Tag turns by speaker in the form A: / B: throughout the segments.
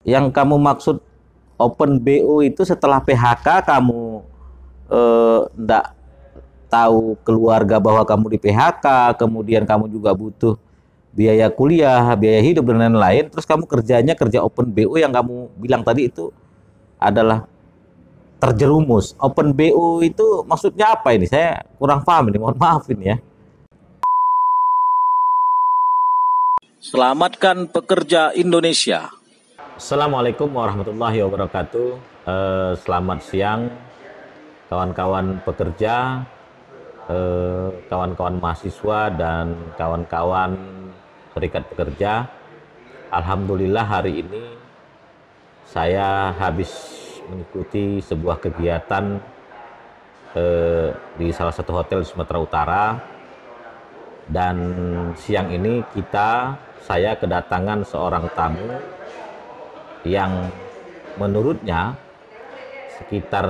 A: Yang kamu maksud open BO itu setelah PHK kamu ndak tahu keluarga bahwa kamu di PHK, kemudian kamu juga butuh biaya kuliah, biaya hidup dan lain-lain, terus kamu kerjanya kerja open BO yang kamu bilang tadi itu adalah terjerumus. Open BO itu maksudnya apa ini? Saya kurang paham ini, mohon maaf ini ya.
B: Selamatkan pekerja Indonesia.
A: Assalamualaikum warahmatullahi wabarakatuh. Selamat siang kawan-kawan pekerja, kawan-kawan mahasiswa dan kawan-kawan serikat pekerja. Alhamdulillah hari ini saya habis mengikuti sebuah kegiatan di salah satu hotel di Sumatera Utara, dan siang ini saya kedatangan seorang tamu yang menurutnya sekitar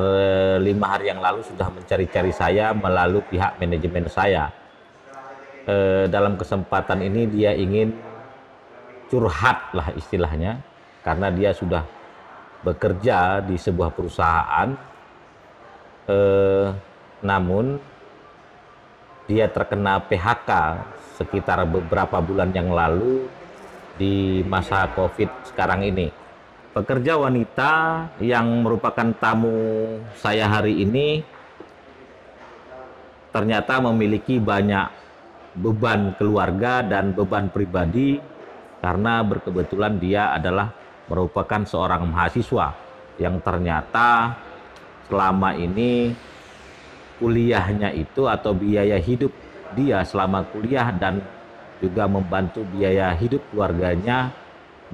A: 5 hari yang lalu sudah mencari-cari saya melalui pihak manajemen saya. Dalam kesempatan ini dia ingin curhat lah istilahnya, karena dia sudah bekerja di sebuah perusahaan, namun dia terkena PHK sekitar beberapa bulan yang lalu di masa COVID sekarang ini. Pekerja wanita yang merupakan tamu saya hari ini ternyata memiliki banyak beban keluarga dan beban pribadi, karena berkebetulan dia adalah merupakan seorang mahasiswa yang ternyata selama ini kuliahnya itu atau biaya hidup dia selama kuliah dan juga membantu biaya hidup keluarganya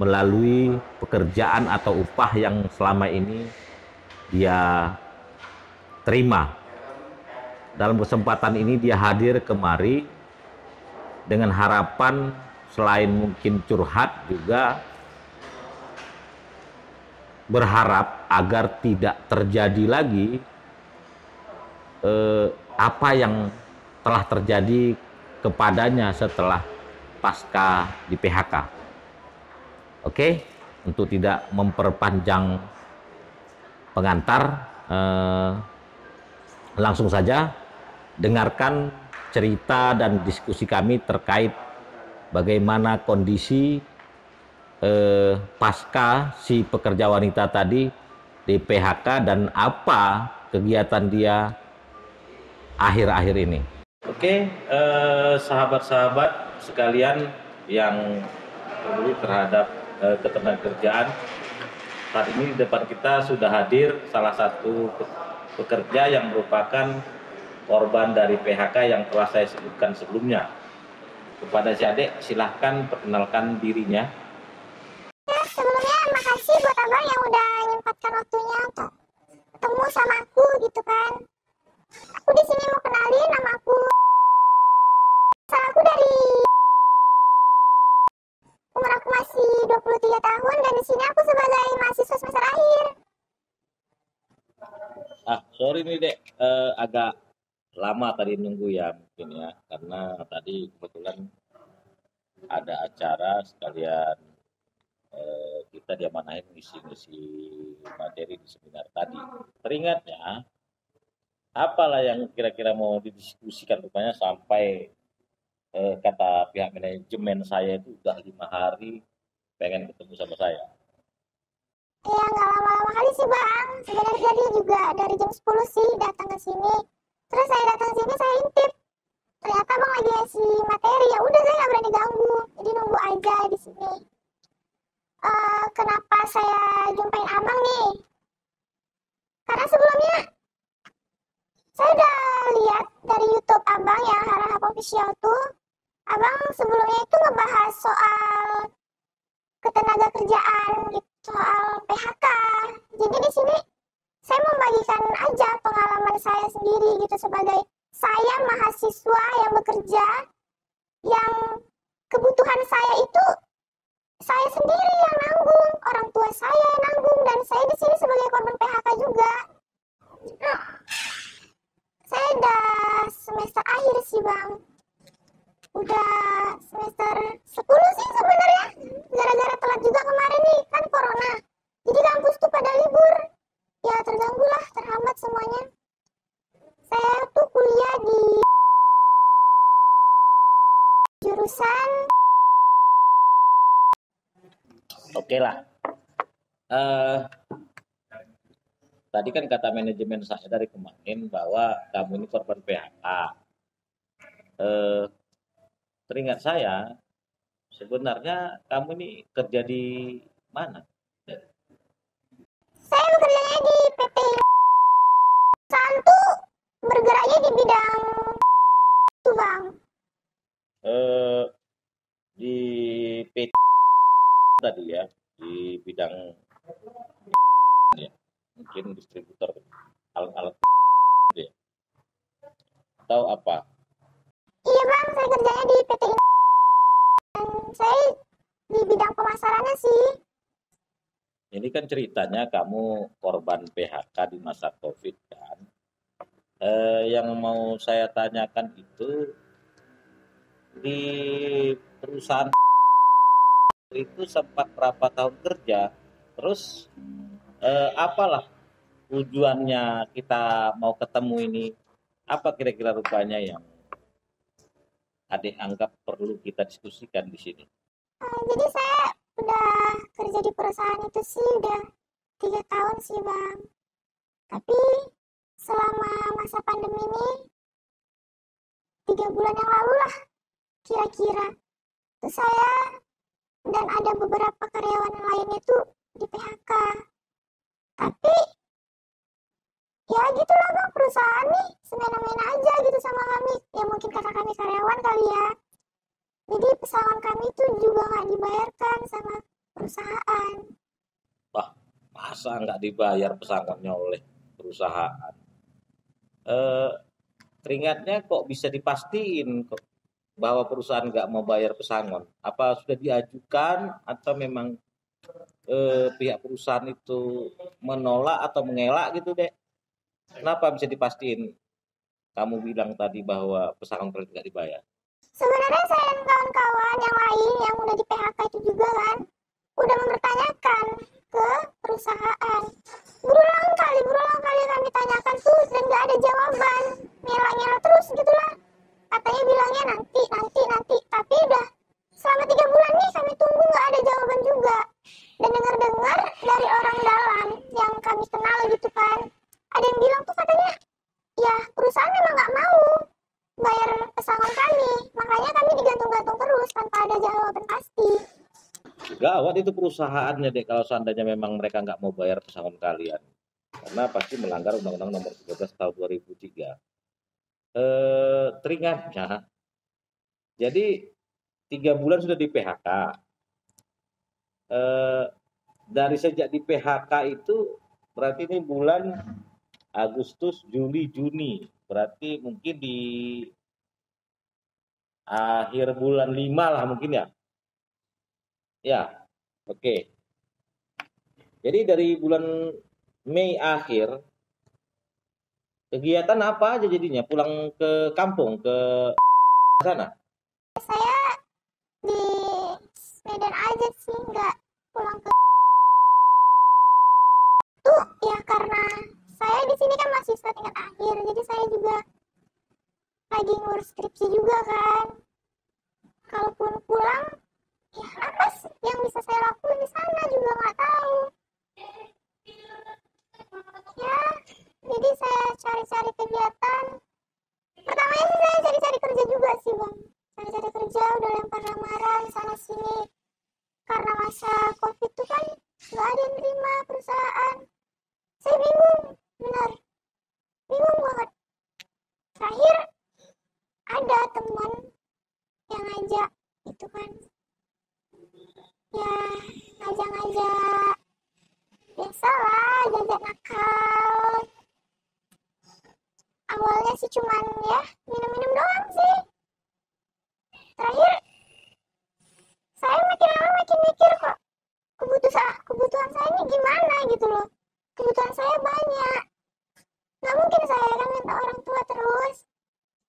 A: melalui pekerjaan atau upah yang selama ini dia terima. Dalam kesempatan ini dia hadir kemari dengan harapan selain mungkin curhat, juga berharap agar tidak terjadi lagi apa yang telah terjadi kepadanya setelah pasca di PHK. Oke, untuk tidak memperpanjang pengantar, langsung saja dengarkan cerita dan diskusi kami terkait bagaimana kondisi pasca si pekerja wanita tadi di PHK dan apa kegiatan dia akhir-akhir ini. Oke, sahabat-sahabat sekalian yang peduli terhadap ketenagakerjaan, saat ini di depan kita sudah hadir salah satu pekerja yang merupakan korban dari PHK yang telah saya sebutkan sebelumnya. Kepada si adik, silahkan perkenalkan dirinya.
C: Ya, sebelumnya makasih buat abang yang udah nyempatkan waktunya untuk ketemu sama aku gitu kan. Aku di sini mau kenalin, nama aku. Asal aku dari umur aku masih 23 tahun dan di sini aku sebagai mahasiswa semester akhir.
A: Sorry nih dek, agak lama tadi nunggu ya mungkin ya, karena tadi kebetulan ada acara sekalian kita diamanahin ngisi-ngisi materi di seminar tadi. Teringatnya, apalah yang kira-kira mau didiskusikan rupanya sampai kata pihak manajemen saya itu udah 5 hari pengen ketemu sama saya.
C: Ya nggak lama-lama kali sih bang. Sebenarnya tadi juga dari jam 10 sih datang ke sini. Terus saya datang ke sini saya intip. Ternyata bang lagi ngasih materi. Ya udah saya nggak berani ganggu. Jadi nunggu aja di sini. Kenapa saya jumpain abang nih? Karena sebelumnya saya udah lihat dari YouTube abang yang Harahap Official tuh. Abang sebelumnya itu ngebahas soal ketenaga kerjaan gitu, soal PHK. Jadi di sini saya membagikan aja pengalaman saya sendiri gitu sebagai saya mahasiswa yang bekerja, yang kebutuhan saya itu saya sendiri yang nanggung, orang tua saya yang nanggung, dan saya di sini sebagai korban PHK juga. Saya udah semester akhir sih bang. Udah semester 10 sih sebenarnya. Gara-gara telat juga kemarin nih, kan corona. dapat semuanya. Saya tuh kuliah di jurusan
A: Oke lah. Eh, Tadi kan kata manajemen saya dari kemarin bahwa kamu ini korban PHK. Teringat saya, sebenarnya kamu ini kerja di mana?
C: saya bekerjanya di PT perusahaan tuh bergeraknya di bidang itu bang.
A: Eh, di PT tadi ya, di bidang ya, mungkin distributor alat-alat ya. Atau apa?
C: Iya bang, saya kerjanya di PT ini dan saya di bidang pemasarannya sih.
A: Ini kan ceritanya kamu korban PHK di masa COVID kan. Yang mau saya tanyakan itu di perusahaan itu sempat berapa tahun kerja, terus apalah tujuannya kita mau ketemu ini, apa kira-kira rupanya yang adik anggap perlu kita diskusikan di sini?
C: Jadi saya udah kerja di perusahaan itu sih udah 3 tahun sih bang. Tapi selama masa pandemi ini 3 bulan yang lalu lah kira-kira itu saya dan ada beberapa karyawan lainnya tuh di PHK. Tapi ya gitulah bang, perusahaan nih semena-mena aja gitu sama kami. Ya mungkin karena kami karyawan kali ya. Jadi pesangon kami tuh juga nggak dibayarkan sama perusahaan.
A: Wah, masa nggak dibayar pesangonnya oleh perusahaan? Teringatnya kok bisa dipastiin kok bahwa perusahaan nggak mau bayar pesangon? Apa sudah diajukan atau memang pihak perusahaan itu menolak atau mengelak gitu deh? Kenapa bisa dipastiin? Kamu bilang tadi bahwa pesangon kalian nggak dibayar.
C: Sebenarnya saya dan kawan-kawan yang lain yang udah di PHK itu juga kan udah mempertanyakan ke perusahaan. Berulang kali kami tanyakan tuh dan nggak ada jawaban. Ngelak-ngelak terus gitulah. Katanya bilangnya nanti. Tapi udah selama 3 bulan nih kami tunggu nggak ada jawaban juga. Dan dengar-dengar dari orang dalam yang kami kenal gitu kan, ada yang bilang tuh katanya, ya perusahaan memang nggak mau bayar pesangon kami, makanya kami digantung-gantung terus tanpa ada jawaban pasti.
A: Gawat itu perusahaannya deh kalau seandainya memang mereka nggak mau bayar pesangon kalian. Karena pasti melanggar Undang-Undang Nomor 13 Tahun 2003. Teringatnya, jadi 3 bulan sudah di PHK. Dari sejak di PHK itu berarti ini bulan Agustus, Juli, Juni. Berarti mungkin di akhir bulan 5 lah mungkin ya. Ya, oke. Jadi dari bulan Mei akhir, kegiatan apa aja jadinya? Pulang ke kampung, ke sana?
C: Saya di Medan aja sih, nggak pulang ke tuh ya karena saya di sini kan masih tingkat akhir, jadi saya juga lagi ngurus skripsi juga kan. Kalaupun pulang, ya apa yang bisa saya lakuin di sana juga nggak tahu. Ya, jadi saya cari-cari kegiatan. Pertamanya sih saya cari-cari kerja juga sih bang. Cari-cari kerja, udah lempar lamaran sana sini. Karena masa COVID tuh kan nggak ada yang terima perusahaan. Saya bingung, benar. Bingung banget. Terakhir ada teman yang ngajak itu kan. Ya, ngajak-ngajak. Biasalah, jajak nakal. Awalnya sih cuman ya minum-minum doang sih. Terakhir saya makin lama makin mikir kok kebutuhan saya ini gimana gitu loh. Kebutuhan saya banyak. Nggak mungkin saya kan minta orang tua terus.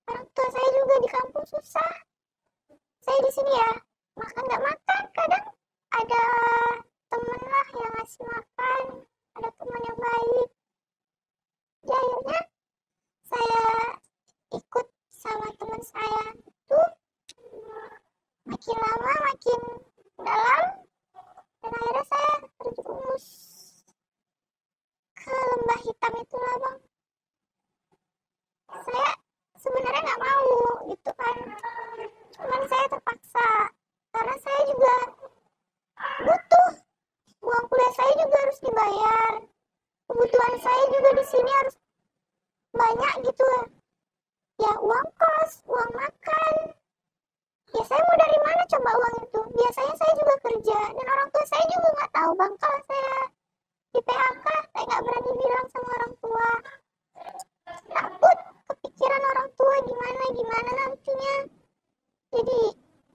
C: Orang tua saya juga di kampung susah. Saya di sini ya makan nggak makan. Kadang ada temen lah yang ngasih makan. Ada teman yang baik. Ya saya juga harus dibayar. Kebutuhan saya juga di sini harus banyak gitu ya, uang kos, uang makan. Ya saya mau dari mana coba uang itu? Biasanya saya juga kerja dan orang tua saya juga nggak tahu bang kalau saya di PHK. Saya nggak berani bilang sama orang tua. Takut kepikiran orang tua gimana nantinya. Jadi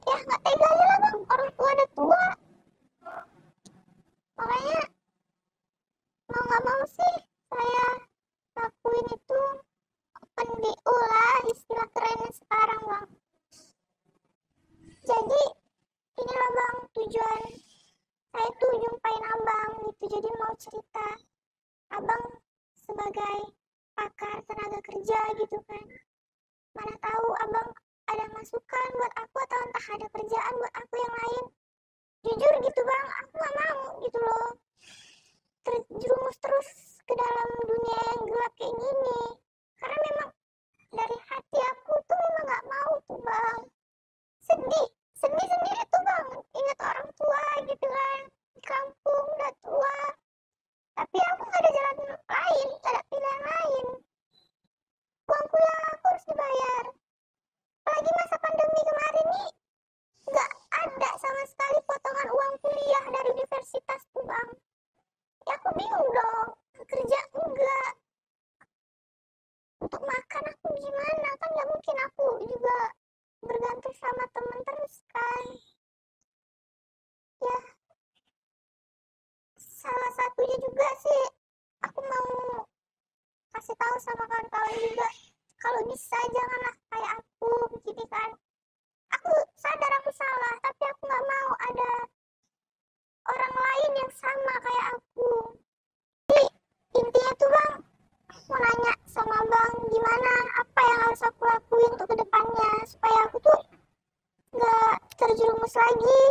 C: ya nggak tega aja lah bang, orang tua udah tua. Makanya mau nggak mau sih saya lakuin itu, open BO lah istilah kerennya sekarang bang. Jadi inilah bang tujuan saya tuh jumpain abang gitu. Jadi mau cerita, abang sebagai pakar tenaga kerja gitu kan, mana tahu abang ada masukan buat aku atau entah ada kerjaan buat aku yang lain. Jujur gitu bang, aku gak mau gitu loh terjerumus terus ke dalam dunia yang gelap kayak gini. Karena memang dari hati aku tuh memang gak mau tuh bang. Sedih sendiri tuh bang, ingat orang tua gitu kan, di kampung udah tua. Tapi aku gak ada jalan lain, gak ada pilihan lain. Uang kuliah aku harus dibayar. Apalagi masa pandemi kemarin nih, gak ada sama sekali potongan uang kuliah dari universitas tuh bang. Ya aku bingung dong, kerja enggak. Untuk makan aku gimana, kan gak mungkin aku juga bergantung sama temen terus kan. Ya salah satunya juga sih aku mau kasih tahu sama kawan-kawan juga, kalau bisa janganlah kayak aku begini kan. Aku sadar aku salah, tapi aku nggak mau ada orang lain yang sama kayak aku. Jadi intinya tuh bang, mau nanya sama bang gimana, apa yang harus aku lakuin untuk kedepannya supaya aku tuh nggak terjerumus lagi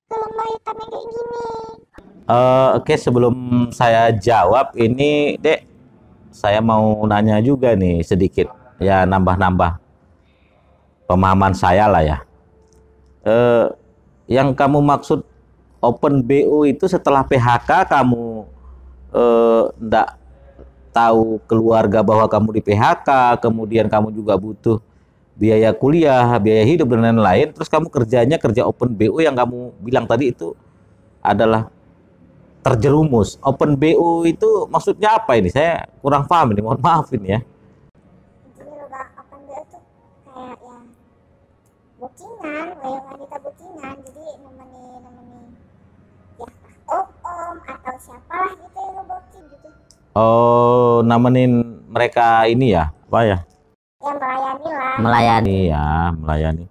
C: ke lembah hitam yang kayak gini.
A: Oke, sebelum saya jawab ini, Dek, saya mau nanya juga nih sedikit, ya nambah-nambah pemahaman saya lah ya. Yang kamu maksud open BO itu setelah PHK kamu ndak tahu keluarga bahwa kamu di PHK, kemudian kamu juga butuh biaya kuliah, biaya hidup dan lain-lain, terus kamu kerjanya kerja open BO yang kamu bilang tadi itu adalah terjerumus. Open BO itu maksudnya apa ini? Saya kurang paham ini, mohon maaf ini ya.
C: Jadi loh bang, open BO tuh kayak ya bookingan, kayak wanita bookingan. Jadi nemenin ya om atau siapalah gitu yang nge-booking gitu.
A: Oh, nemenin mereka ini ya, apa ya?
C: Ya melayani lah.
A: Melayani ya, melayani.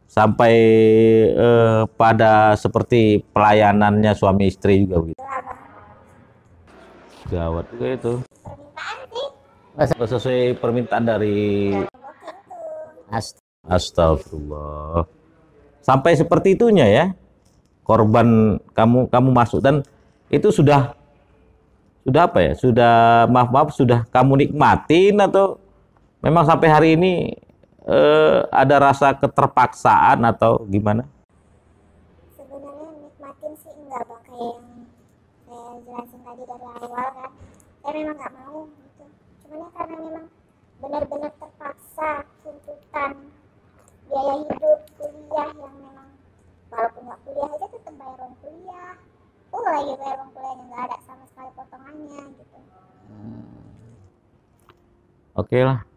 A: Sampai pada seperti pelayanannya suami istri juga begitu.
C: Itulah bang,
A: Gawat juga itu.
C: permintaan sih
A: Sesuai permintaan dari
C: yang nge-booking tuh.
A: Astagfirullah. Sampai seperti itunya ya. Korban kamu masuk dan itu sudah apa ya? Sudah maaf sudah kamu nikmatin atau memang sampai hari ini ada rasa keterpaksaan atau gimana?
C: Sebenarnya nikmatin sih enggak bang, kayak yang saya jelasin tadi dari awal kan, saya memang nggak mau gitu. Cuman ya karena memang benar-benar terpaksa, tuntutan biaya hidup kuliah yang memang walaupun nggak kuliah aja tetap bayar uang kuliah. Lagi bayar uang kuliahnya nggak ada sama sekali potongannya gitu.
A: Oke lah.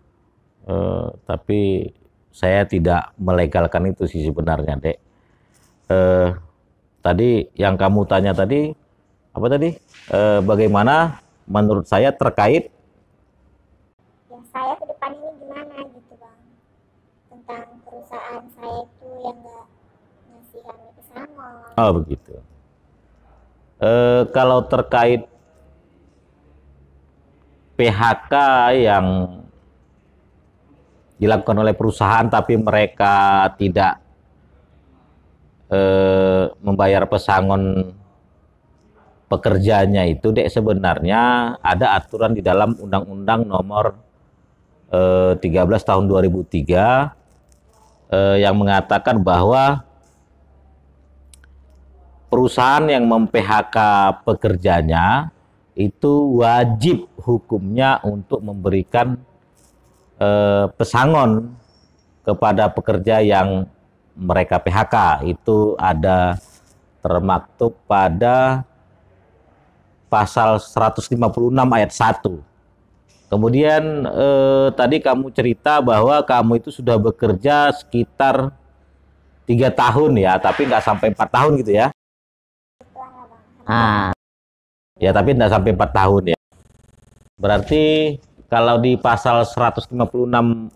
A: Tapi saya tidak melegalkan itu sih sebenarnya, Dek. Tadi yang kamu tanya tadi apa tadi? Bagaimana menurut saya terkait
C: Ya saya ke depan ini gimana gitu bang, tentang perusahaan saya itu yang nggak ngasih kami pesangon.
A: oh begitu. Kalau terkait PHK yang dilakukan oleh perusahaan tapi mereka tidak membayar pesangon pekerjanya itu, Dek, sebenarnya ada aturan di dalam Undang-Undang Nomor 13 Tahun 2003 yang mengatakan bahwa perusahaan yang mem-PHK pekerjanya itu wajib hukumnya untuk memberikan pesangon kepada pekerja yang mereka PHK. Itu ada termaktub pada pasal 156 ayat 1. Kemudian tadi kamu cerita bahwa kamu itu sudah bekerja sekitar 3 tahun ya, tapi nggak sampai 4 tahun gitu ya. Ya, tapi nggak sampai 4 tahun ya. Berarti kalau di pasal 156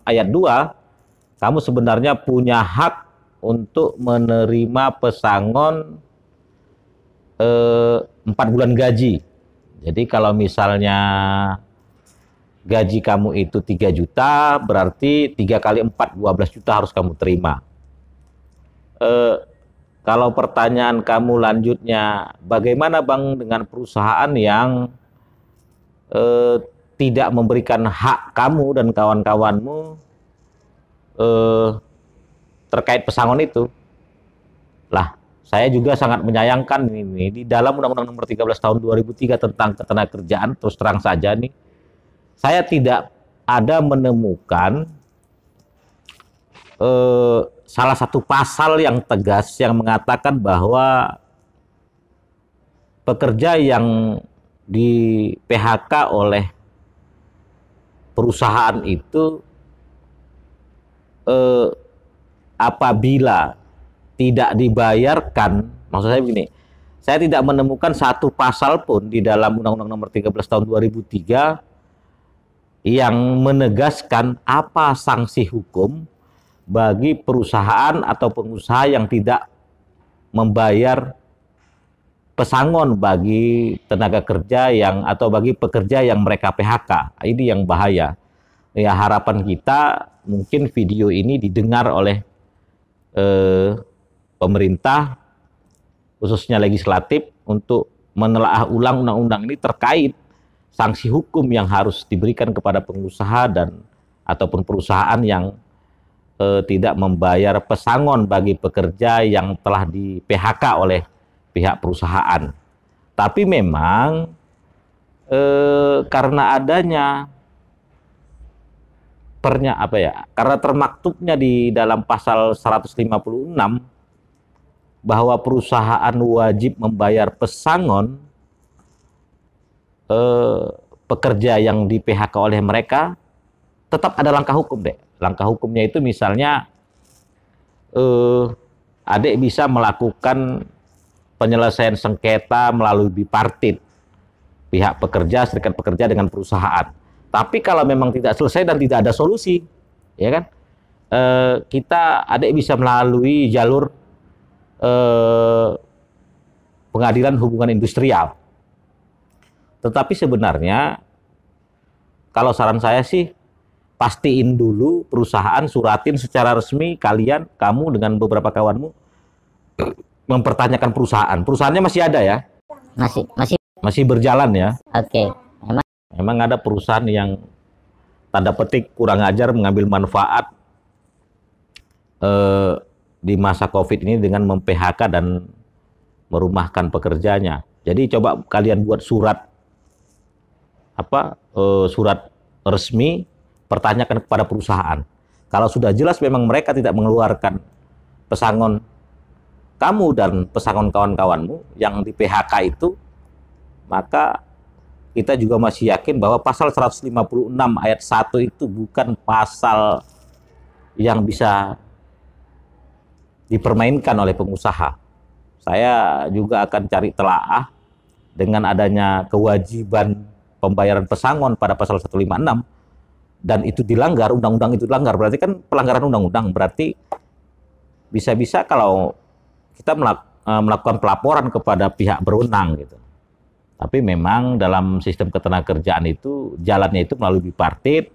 A: ayat 2, kamu sebenarnya punya hak untuk menerima pesangon 4 bulan gaji. Jadi kalau misalnya gaji kamu itu 3 juta, berarti 3 kali 4, 12 juta harus kamu terima. Kalau pertanyaan kamu lanjutnya, bagaimana Bang dengan perusahaan yang tidak memberikan hak kamu dan kawan-kawanmu terkait pesangon itu? Lah, saya juga sangat menyayangkan ini di dalam Undang-Undang Nomor 13 Tahun 2003 tentang Ketenagakerjaan, terus terang saja nih, saya tidak ada menemukan salah satu pasal yang tegas yang mengatakan bahwa pekerja yang di PHK oleh perusahaan itu apabila tidak dibayarkan, maksud saya begini, saya tidak menemukan satu pasal pun di dalam Undang-Undang Nomor 13 Tahun 2003 yang menegaskan apa sanksi hukum bagi perusahaan atau pengusaha yang tidak membayar pesangon bagi tenaga kerja yang atau bagi pekerja yang mereka PHK. Ini yang bahaya. Ya, harapan kita mungkin video ini didengar oleh pemerintah, khususnya legislatif, untuk menelaah ulang undang-undang ini terkait sanksi hukum yang harus diberikan kepada pengusaha dan ataupun perusahaan yang tidak membayar pesangon bagi pekerja yang telah di PHK oleh pihak perusahaan. Tapi memang karena adanya karena termaktubnya di dalam pasal 156 bahwa perusahaan wajib membayar pesangon pekerja yang di PHK oleh mereka, tetap ada langkah hukum deh. Langkah hukumnya itu misalnya adik bisa melakukan penyelesaian sengketa melalui bipartit, pihak pekerja, serikat pekerja dengan perusahaan. Tapi kalau memang tidak selesai dan tidak ada solusi, ya kan, adik bisa melalui jalur pengadilan hubungan industrial. Tetapi sebenarnya kalau saran saya sih, pastiin dulu perusahaan, suratin secara resmi kamu dengan beberapa kawanmu mempertanyakan perusahaan. Perusahaannya masih ada ya? Masih berjalan ya?
D: Oke.
A: Memang ada perusahaan yang tanda petik kurang ajar mengambil manfaat di masa COVID ini dengan mem-PHK dan merumahkan pekerjanya. Jadi coba kalian buat surat surat resmi, pertanyakan kepada perusahaan. Kalau sudah jelas memang mereka tidak mengeluarkan pesangon kamu dan pesangon kawan-kawanmu yang di PHK itu, maka kita juga masih yakin bahwa pasal 156 ayat 1 itu bukan pasal yang bisa dipermainkan oleh pengusaha. Saya juga akan cari telaah dengan adanya kewajiban pembayaran pesangon pada pasal 156 dan itu dilanggar, undang-undang itu dilanggar, berarti kan pelanggaran undang-undang. Berarti bisa-bisa kalau kita melakukan pelaporan kepada pihak berwenang gitu. Tapi memang dalam sistem ketenagakerjaan itu jalannya itu melalui bipartit,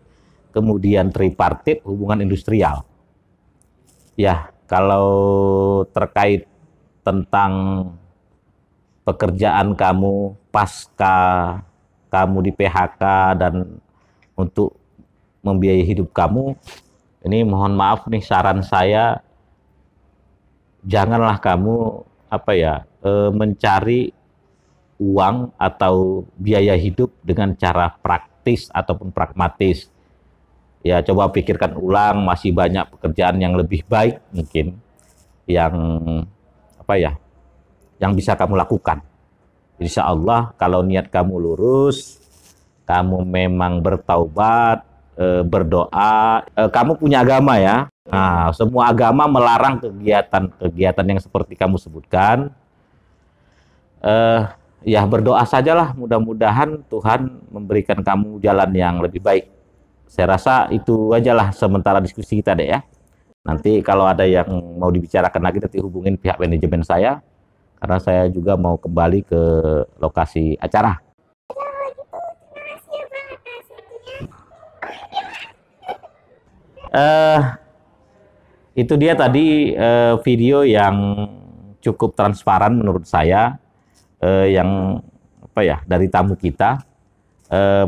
A: kemudian tripartit, hubungan industrial. Ya, kalau terkait tentang pekerjaan kamu pasca kamu di PHK dan untuk membiayai hidup kamu, ini mohon maaf nih, saran saya janganlah kamu mencari uang atau biaya hidup dengan cara praktis ataupun pragmatis. Ya, coba pikirkan ulang, masih banyak pekerjaan yang lebih baik mungkin yang yang bisa kamu lakukan. Insya Allah kalau niat kamu lurus, kamu memang bertaubat, berdoa, kamu punya agama ya. Nah, semua agama melarang kegiatan-kegiatan yang seperti kamu sebutkan. Ya berdoa sajalah, mudah-mudahan Tuhan memberikan kamu jalan yang lebih baik. Saya rasa itu aja lah sementara diskusi kita deh ya. Nanti kalau ada yang mau dibicarakan lagi nanti hubungin pihak manajemen saya, karena saya juga mau kembali ke lokasi acara. Itu dia tadi video yang cukup transparan menurut saya, yang dari tamu kita.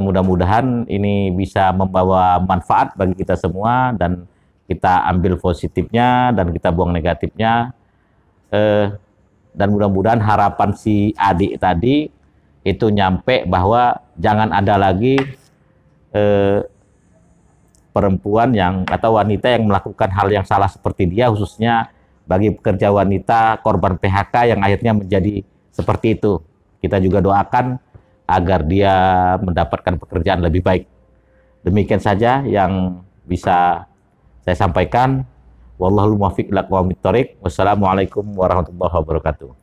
A: Mudah-mudahan ini bisa membawa manfaat bagi kita semua dan kita ambil positifnya dan kita buang negatifnya. Dan mudah-mudahan harapan si adik tadi itu nyampe bahwa jangan ada lagi perempuan atau wanita yang melakukan hal yang salah seperti dia, khususnya bagi pekerja wanita korban PHK yang akhirnya menjadi seperti itu. Kita juga doakan agar dia mendapatkan pekerjaan lebih baik. Demikian saja yang bisa saya sampaikan. Wallahul muwaffiq ila aqwamit thoriq. Wassalamualaikum warahmatullahi wabarakatuh.